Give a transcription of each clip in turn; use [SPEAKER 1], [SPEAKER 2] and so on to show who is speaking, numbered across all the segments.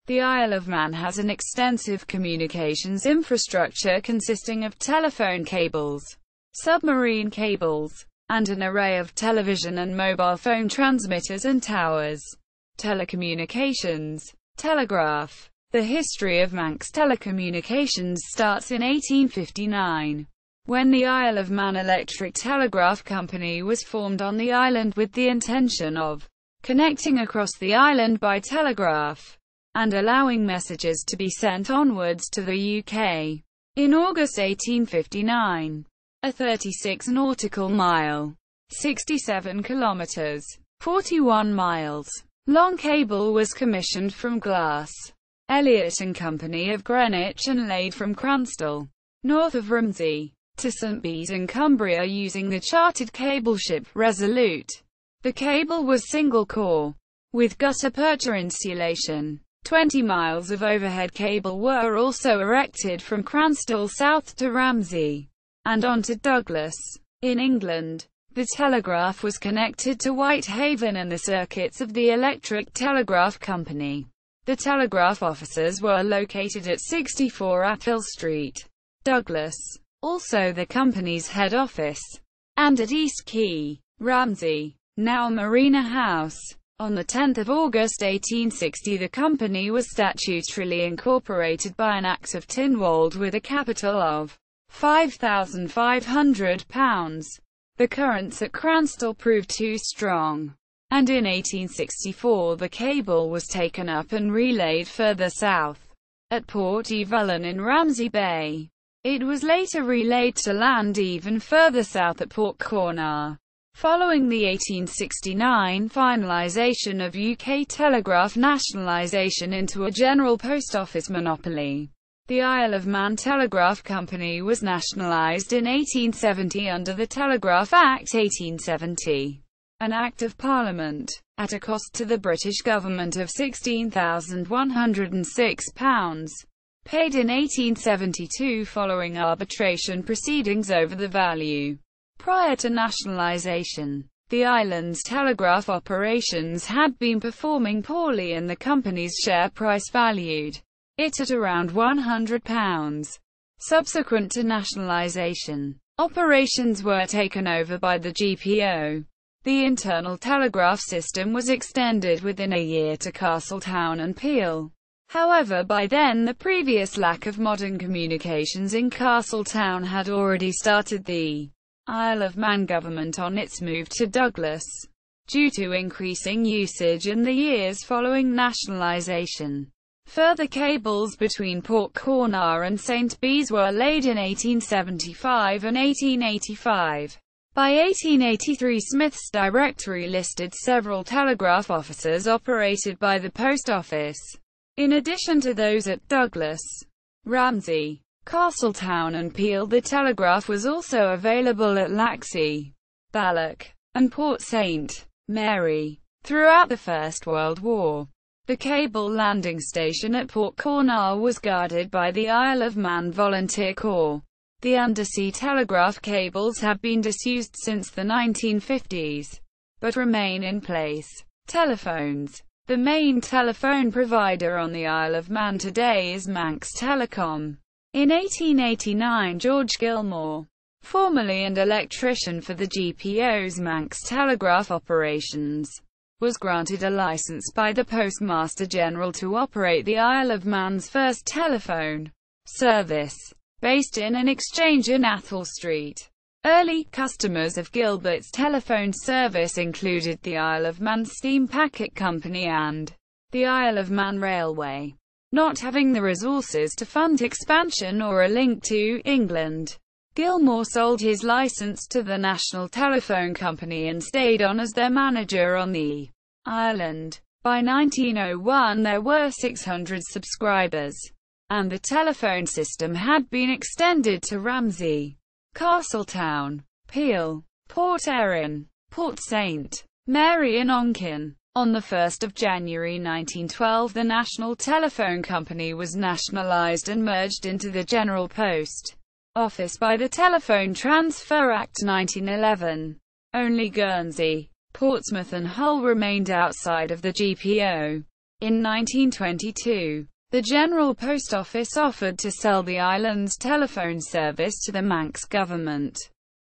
[SPEAKER 1] The Isle of Man has an extensive communications infrastructure consisting of telephone cables, submarine cables, and an array of television and mobile phone transmitters and towers. Telecommunications. Telegraph. The history of Manx telecommunications starts in 1859, when the Isle of Man Electric Telegraph Company was formed on the island with the intention of connecting across the island by telegraph, and allowing messages to be sent onwards to the UK. In August 1859, a 36 nautical mile, 67 kilometers, 41 miles, long cable was commissioned from Glass, Elliot and Company of Greenwich and laid from Cranstall, north of Ramsey, to St. Bees in Cumbria using the chartered cable ship Resolute. The cable was single-core, with gutta-percha insulation. 20 miles of overhead cable were also erected from Cranstall south to Ramsey, and on to Douglas. In England, the telegraph was connected to Whitehaven and the circuits of the Electric Telegraph Company. The telegraph offices were located at 64 Athill Street, Douglas, also the company's head office, and at East Quay, Ramsey, now Marina House. On 10 August 1860 the company was statutorily incorporated by an Act of Tynwald with a capital of £5,500. The currents at Cranstall proved too strong, and in 1864 the cable was taken up and relayed further south, at Port Evelyn in Ramsey Bay. It was later relayed to land even further south at Port Corner. Following the 1869 finalisation of UK telegraph nationalisation into a general post office monopoly, the Isle of Man Telegraph Company was nationalised in 1870 under the Telegraph Act 1870, an Act of Parliament, at a cost to the British government of £16,106, paid in 1872 following arbitration proceedings over the value. Prior to nationalisation, the island's telegraph operations had been performing poorly and the company's share price valued it at around £100. Subsequent to nationalisation, operations were taken over by the GPO. The internal telegraph system was extended within a year to Castletown and Peel. However, by then the previous lack of modern communications in Castletown had already started the Isle of Man government on its move to Douglas, due to increasing usage in the years following nationalisation. Further cables between Port Corner and St. Bees were laid in 1875 and 1885. By 1883 Smith's Directory listed several telegraph offices operated by the Post Office, in addition to those at Douglas, Ramsey, Castletown and Peel. The telegraph was also available at Laxey, Balloch, and Port St. Mary. Throughout the First World War, the cable landing station at Port Corner was guarded by the Isle of Man Volunteer Corps. The undersea telegraph cables have been disused since the 1950s, but remain in place. Telephones. The main telephone provider on the Isle of Man today is Manx Telecom. In 1889 George Gilmore, formerly an electrician for the GPO's Manx telegraph operations, was granted a license by the Postmaster General to operate the Isle of Man's first telephone service, based in an exchange in Athill Street. Early customers of Gilbert's telephone service included the Isle of Man Steam Packet Company and the Isle of Man Railway. Not having the resources to fund expansion or a link to England, Gilmore sold his license to the National Telephone Company and stayed on as their manager on the island. By 1901 there were 600 subscribers, and the telephone system had been extended to Ramsey, Castletown, Peel, Port Erin, Port St. Mary and Onkin. On 1 January 1912 the National Telephone Company was nationalised and merged into the General Post Office by the Telephone Transfer Act 1911. Only Guernsey, Portsmouth and Hull remained outside of the GPO. In 1922, the General Post Office offered to sell the island's telephone service to the Manx government,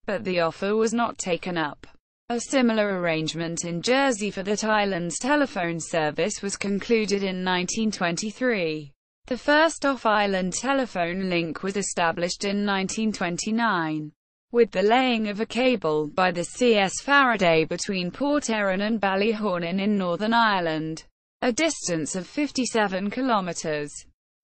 [SPEAKER 1] but the offer was not taken up. A similar arrangement in Jersey for that island's telephone service was concluded in 1923. The first off-island telephone link was established in 1929, with the laying of a cable by the C.S. Faraday between Port Erin and Ballyhornin in Northern Ireland, a distance of 57 kilometres,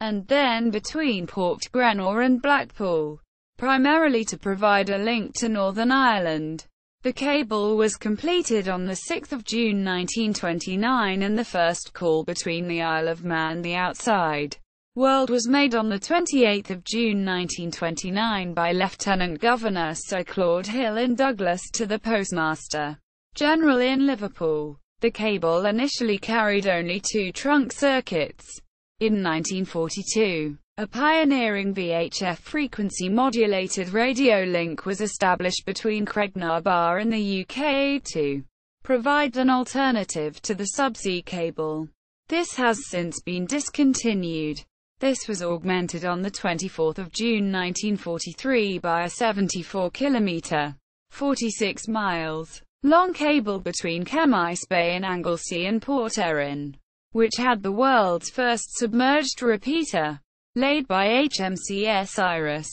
[SPEAKER 1] and then between Port Grenor and Blackpool, primarily to provide a link to Northern Ireland. The cable was completed on 6 June 1929, and the first call between the Isle of Man and the outside world was made on 28 June 1929 by Lieutenant Governor Sir Claude Hill in Douglas to the Postmaster General in Liverpool. The cable initially carried only 2 trunk circuits. In 1942, a pioneering VHF frequency-modulated radio link was established between Craignabar in the UK to provide an alternative to the subsea cable. This has since been discontinued. This was augmented on 24 June 1943 by a 74-kilometre, 46 miles, long cable between Chemyse Bay in Anglesey and Port Erin, which had the world's first submerged repeater, laid by HMCS Iris.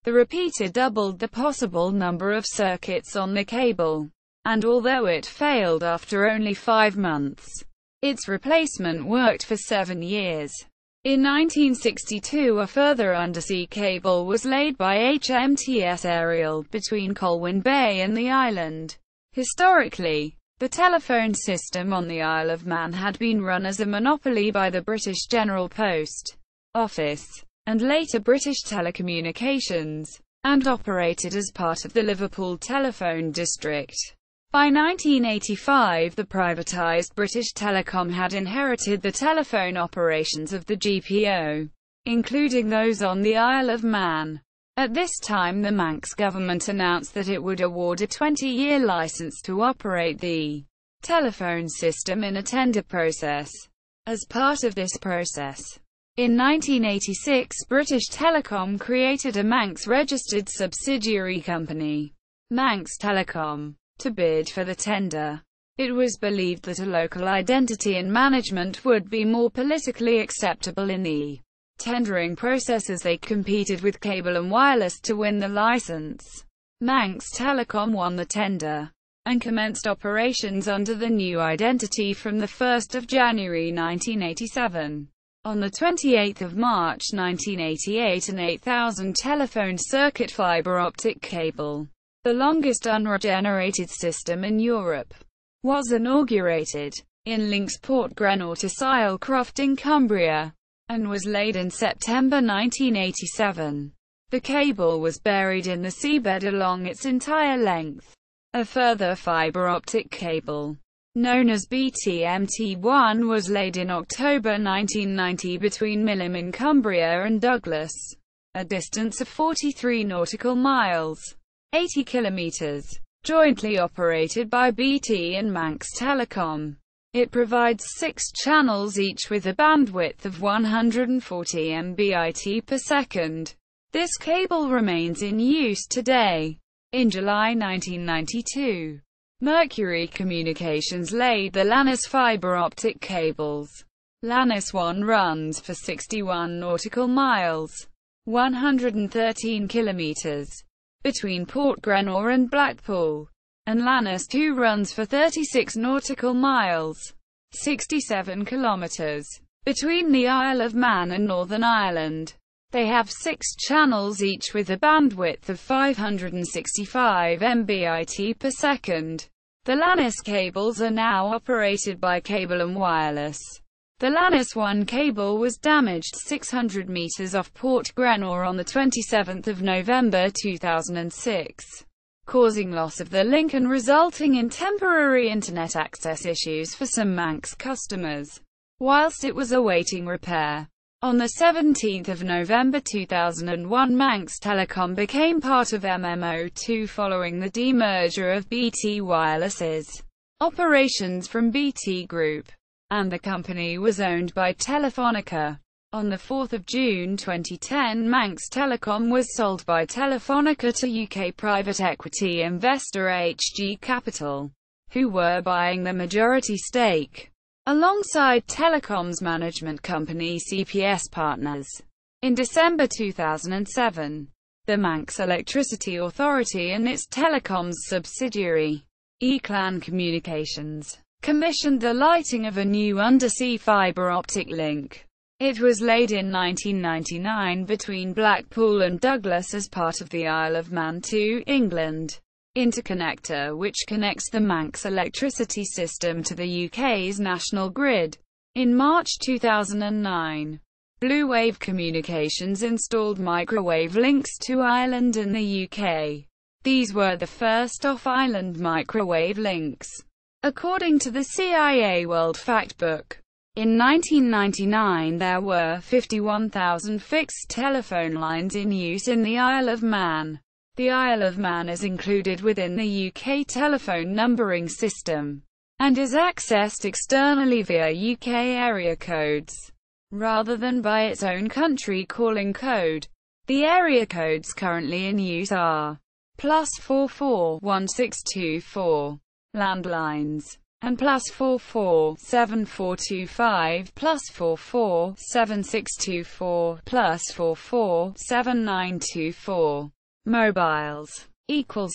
[SPEAKER 1] The repeater doubled the possible number of circuits on the cable, and although it failed after only 5 months, its replacement worked for 7 years. In 1962, a further undersea cable was laid by HMTS Ariel between Colwyn Bay and the island. Historically, the telephone system on the Isle of Man had been run as a monopoly by the British General Post Office, and later British Telecommunications, and operated as part of the Liverpool Telephone District. By 1985, the privatised British Telecom had inherited the telephone operations of the GPO, including those on the Isle of Man. At this time, the Manx government announced that it would award a 20-year licence to operate the telephone system in a tender process. As part of this process, in 1986, British Telecom created a Manx-registered subsidiary company, Manx Telecom, to bid for the tender. It was believed that a local identity and management would be more politically acceptable in the tendering process as they competed with Cable and Wireless to win the license. Manx Telecom won the tender, and commenced operations under the new identity from 1 January 1987. On 28 March 1988, an 8,000 telephone circuit fibre optic cable, the longest unregenerated system in Europe, was inaugurated, in links Port Grenor to Silecroft in Cumbria, and was laid in September 1987. The cable was buried in the seabed along its entire length. A further fibre optic cable, known as BTMT1, was laid in October 1990 between Milham in Cumbria and Douglas, a distance of 43 nautical miles, 80 kilometres, jointly operated by BT and Manx Telecom. It provides 6 channels each with a bandwidth of 140 Mbit per second. This cable remains in use today. In July 1992, Mercury Communications laid the Lannis fibre optic cables. Lannis 1 runs for 61 nautical miles, 113 kilometres, between Port Grenor and Blackpool, and Lannis 2 runs for 36 nautical miles, 67 kilometres, between the Isle of Man and Northern Ireland. They have 6 channels each with a bandwidth of 565 Mbit per second. The Lannis cables are now operated by Cable and Wireless. The Lannis 1 cable was damaged 600 metres off Port Grenor on 27 November 2006, causing loss of the link and resulting in temporary internet access issues for some Manx customers, whilst it was awaiting repair. On 17 November 2001, Manx Telecom became part of MMO2 following the demerger of BT Wireless's operations from BT Group. and the company was owned by Telefonica. On 4 June 2010, Manx Telecom was sold by Telefonica to UK private equity investor HG Capital, who were buying the majority stake, alongside Telecom's management company CPS Partners. In December 2007, the Manx Electricity Authority and its telecoms subsidiary, Eclan Communications, commissioned the lighting of a new undersea fibre optic link. It was laid in 1999 between Blackpool and Douglas as part of the Isle of Man to England interconnector, which connects the Manx electricity system to the UK's national grid. In March 2009, Blue Wave Communications installed microwave links to Ireland and the UK. These were the first off-island microwave links, according to the CIA World Factbook. In 1999 there were 51,000 fixed telephone lines in use in the Isle of Man. The Isle of Man is included within the UK telephone numbering system, and is accessed externally via UK area codes, rather than by its own country calling code. The area codes currently in use are +44 1624 landlines, and +44 7425, +44 7624, +44 7924 mobiles.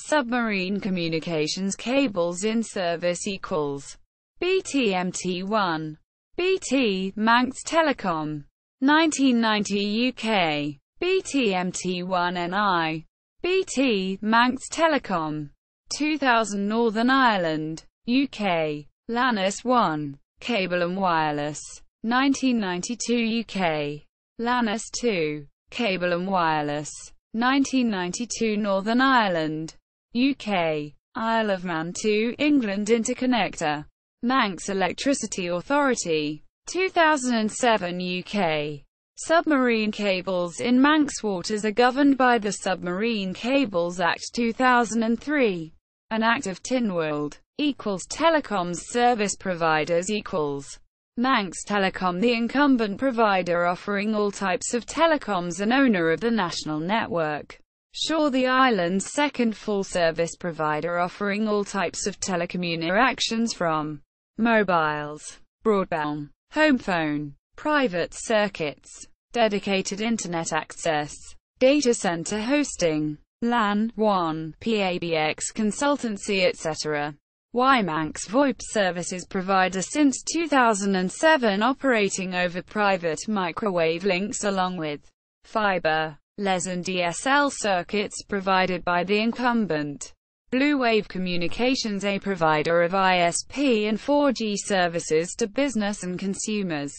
[SPEAKER 1] Submarine communications cables in service equals BTMT1. BT, Manx Telecom. 1990 UK. BTMT1NI. BT, Manx Telecom. 2000 Northern Ireland, UK. Lannis 1. Cable and Wireless. 1992 UK. Lannis 2. Cable and Wireless. 1992 Northern Ireland, UK. Isle of Man to England interconnector. Manx Electricity Authority. 2007 UK. Submarine cables in Manx waters are governed by the Submarine Cables Act 2003. An Act of Tynwald. Telecoms service providers equals Manx Telecom, the incumbent provider offering all types of telecoms and owner of the national network. Shaw, the island's second full-service provider offering all types of telecommunications from mobiles, broadband, home phone, private circuits, dedicated internet access, data center hosting, LAN, WAN, PABX consultancy etc. Manx VoIP services provider since 2007, operating over private microwave links along with fiber, LES and DSL circuits provided by the incumbent. Blue Wave Communications, a provider of ISP and 4G services to business and consumers,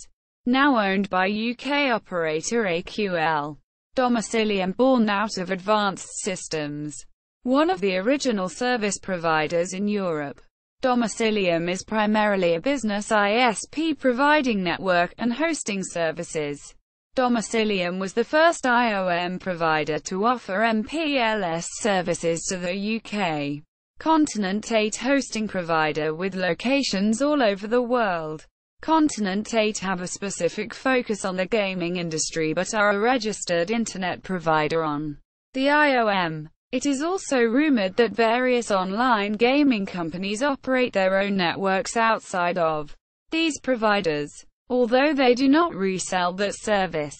[SPEAKER 1] now owned by UK operator AQL. Domicilium, born out of Advanced Systems, one of the original service providers in Europe. Domicilium is primarily a business ISP providing network and hosting services. Domicilium was the first IOM provider to offer MPLS services to the UK continent, 8 hosting provider with locations all over the world. Continent 8 have a specific focus on the gaming industry but are a registered internet provider on the IOM. It is also rumored that various online gaming companies operate their own networks outside of these providers, although they do not resell that service.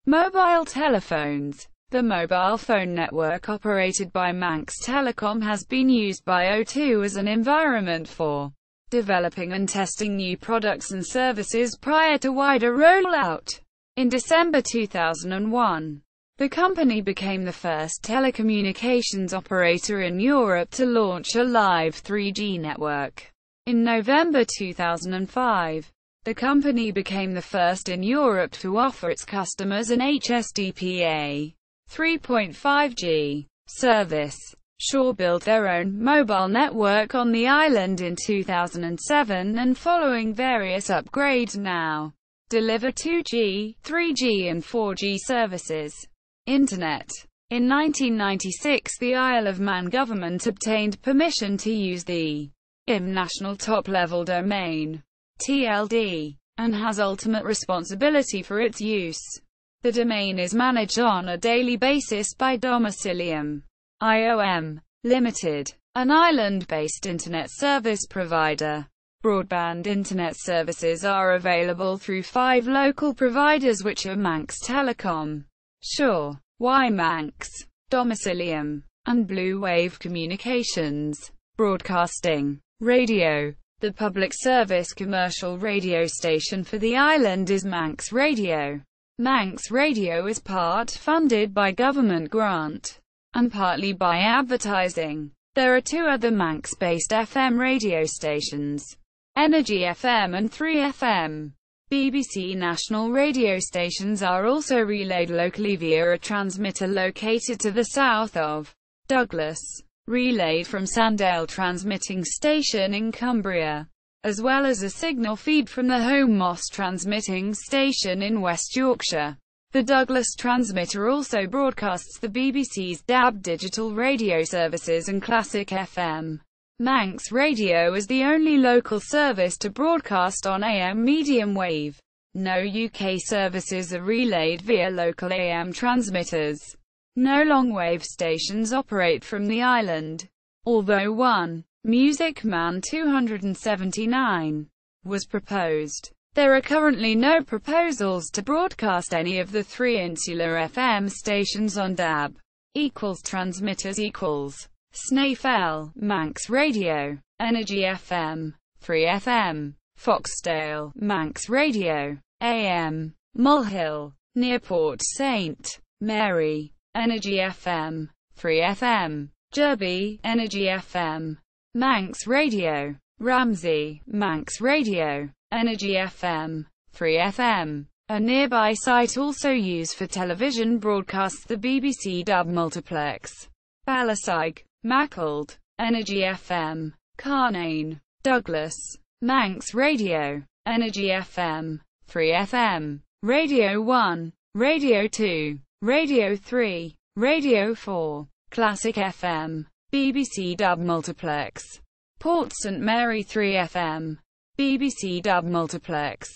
[SPEAKER 1] Mobile telephones. The mobile phone network operated by Manx Telecom has been used by O2 as an environment for developing and testing new products and services prior to wider rollout. In December 2001, the company became the first telecommunications operator in Europe to launch a live 3G network. In November 2005, the company became the first in Europe to offer its customers an HSDPA 3.5G service. Shaw built their own mobile network on the island in 2007 and following various upgrades now deliver 2G, 3G and 4G services. Internet. In 1996 the Isle of Man government obtained permission to use the IM national top-level domain TLD, and has ultimate responsibility for its use. The domain is managed on a daily basis by Domicilium IOM Limited, an island-based internet service provider. Broadband internet services are available through 5 local providers, which are Manx Telecom, Shaw, WiManx, Domicilium, and Blue Wave Communications. Broadcasting. Radio. The public service commercial radio station for the island is Manx Radio. Manx Radio is part funded by government grant, and partly by advertising. There are 2 other Manx-based FM radio stations, Energy FM and 3FM. BBC national radio stations are also relayed locally via a transmitter located to the south of Douglas, relayed from Sandale Transmitting Station in Cumbria, as well as a signal feed from the Home Moss Transmitting Station in West Yorkshire. The Douglas transmitter also broadcasts the BBC's DAB digital radio services and Classic FM. Manx Radio is the only local service to broadcast on AM medium wave. No UK services are relayed via local AM transmitters. No long-wave stations operate from the island, although one, Music Man 279, was proposed. There are currently no proposals to broadcast any of the 3 insular FM stations on DAB. Transmitters Snaefell, Manx Radio, Energy FM, 3FM, Foxdale, Manx Radio, AM, Mulhill, near Port St. Mary, Energy FM, 3FM, Derby, Energy FM, Manx Radio, Ramsey, Manx Radio, Energy FM, 3FM. A nearby site also used for television broadcasts the BBC DAB multiplex. Balasag, Mackald, Energy FM, Carnane, Douglas, Manx Radio, Energy FM, 3FM, Radio 1, Radio 2, Radio 3, Radio 4, Classic FM, BBC DAB multiplex. Port St Mary 3FM, BBC DAB multiplex.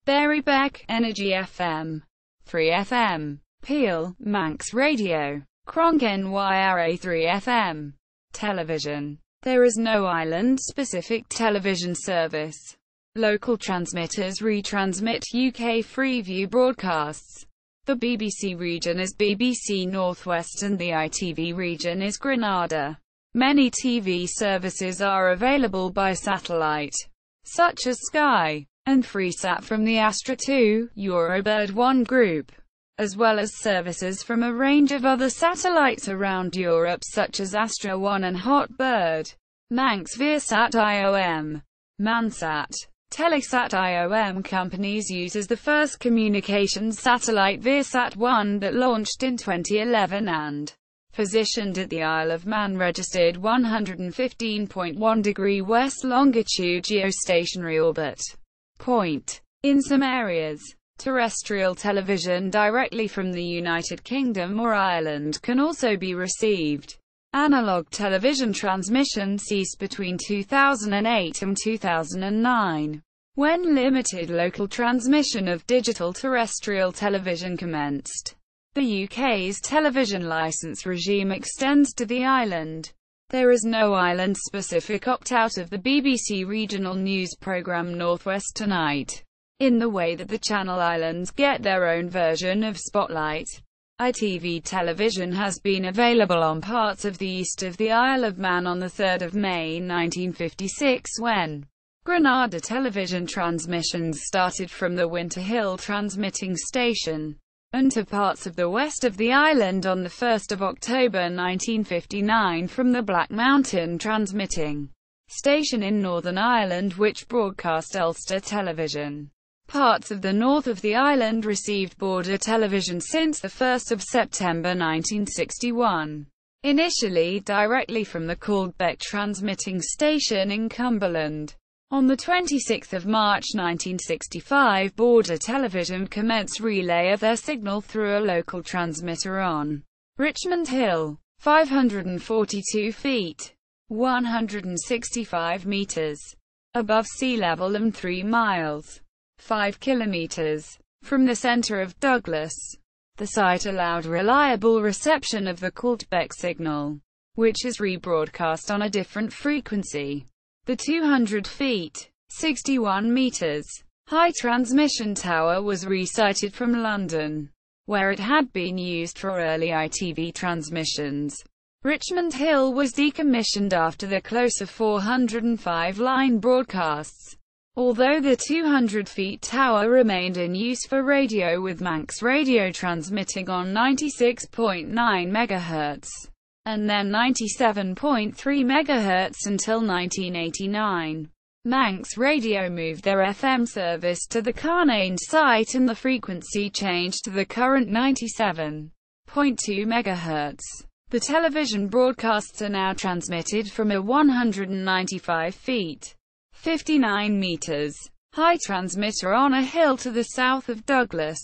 [SPEAKER 1] Berrybeck, Energy FM, 3FM. Peel, Manx Radio. Cronk NYRA 3FM. Television. There is no island-specific television service. Local transmitters retransmit UK Freeview broadcasts. The BBC region is BBC Northwest and the ITV region is Grenada. Many TV services are available by satellite, such as Sky and Freesat from the Astra 2, Eurobird 1 group, as well as services from a range of other satellites around Europe such as Astra 1 and Hotbird. Manx Viasat IOM, Mansat, Telesat IOM companies uses the first communications satellite Viasat 1 that launched in 2011 and positioned at the Isle of Man registered 115.1 degree west longitude geostationary orbit point. In some areas, terrestrial television directly from the United Kingdom or Ireland can also be received. Analog television transmission ceased between 2008 and 2009, when limited local transmission of digital terrestrial television commenced. The UK's television licence regime extends to the island. There is no island-specific opt-out of the BBC regional news programme North West Tonight, in the way that the Channel Islands get their own version of Spotlight. ITV television has been available on parts of the east of the Isle of Man on 3 May 1956 when Grenada television transmissions started from the Winter Hill transmitting station, and to parts of the west of the island on 1 October 1959 from the Black Mountain transmitting station in Northern Ireland which broadcast Ulster television. Parts of the north of the island received border television since 1 September 1961, initially directly from the Caldbeck transmitting station in Cumberland. On 26 March 1965 border television commenced relay of their signal through a local transmitter on Richmond Hill, 542 feet, 165 meters, above sea level and 3 miles, 5 kilometers, from the center of Douglas. The site allowed reliable reception of the callback signal, which is rebroadcast on a different frequency. The 200 feet, 61 meters, high transmission tower was resited from London, where it had been used for early ITV transmissions. Richmond Hill was decommissioned after the close of 405 line broadcasts, although the 200 feet tower remained in use for radio, with Manx radio transmitting on 96.9 MHz, and then 97.3 MHz until 1989. Manx Radio moved their FM service to the Carnane site and the frequency changed to the current 97.2 MHz. The television broadcasts are now transmitted from a 195 feet, 59 meters, high transmitter on a hill to the south of Douglas.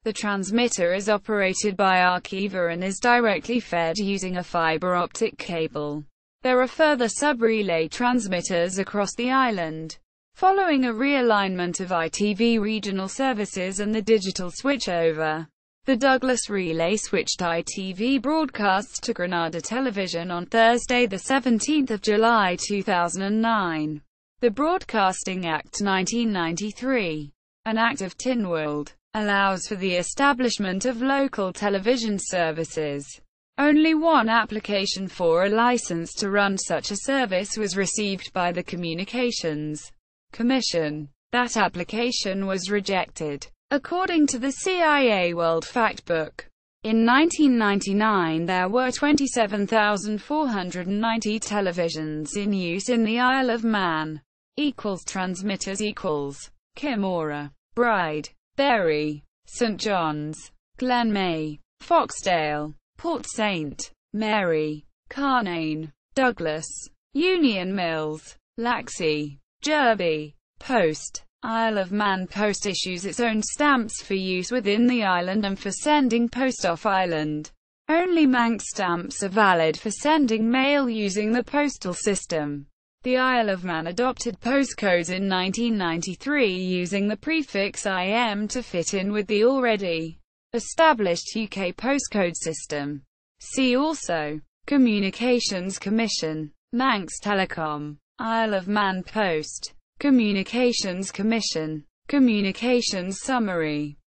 [SPEAKER 1] The transmitter is operated by Arqiva and is directly fed using a fiber optic cable. There are further sub-relay transmitters across the island. Following a realignment of ITV regional services and the digital switchover, the Douglas relay switched ITV broadcasts to Granada Television on Thursday, the 17th of July 2009. The Broadcasting Act 1993, an act of Tynwald, allows for the establishment of local television services. Only one application for a license to run such a service was received by the Communications Commission. That application was rejected, according to the CIA World Factbook. In 1999 there were 27,490 televisions in use in the Isle of Man. Transmitters Kimora, Bride, Bury, St John's, Glenmay, Foxdale, Port St. Mary, Carnane, Douglas, Union Mills, Laxey, Derby. Post. Isle of Man Post issues its own stamps for use within the island and for sending post off island. Only Manx stamps are valid for sending mail using the postal system. The Isle of Man adopted postcodes in 1993 using the prefix IM to fit in with the already established UK postcode system. See also Communications Commission, Manx Telecom, Isle of Man Post, Communications Commission, Communications Summary.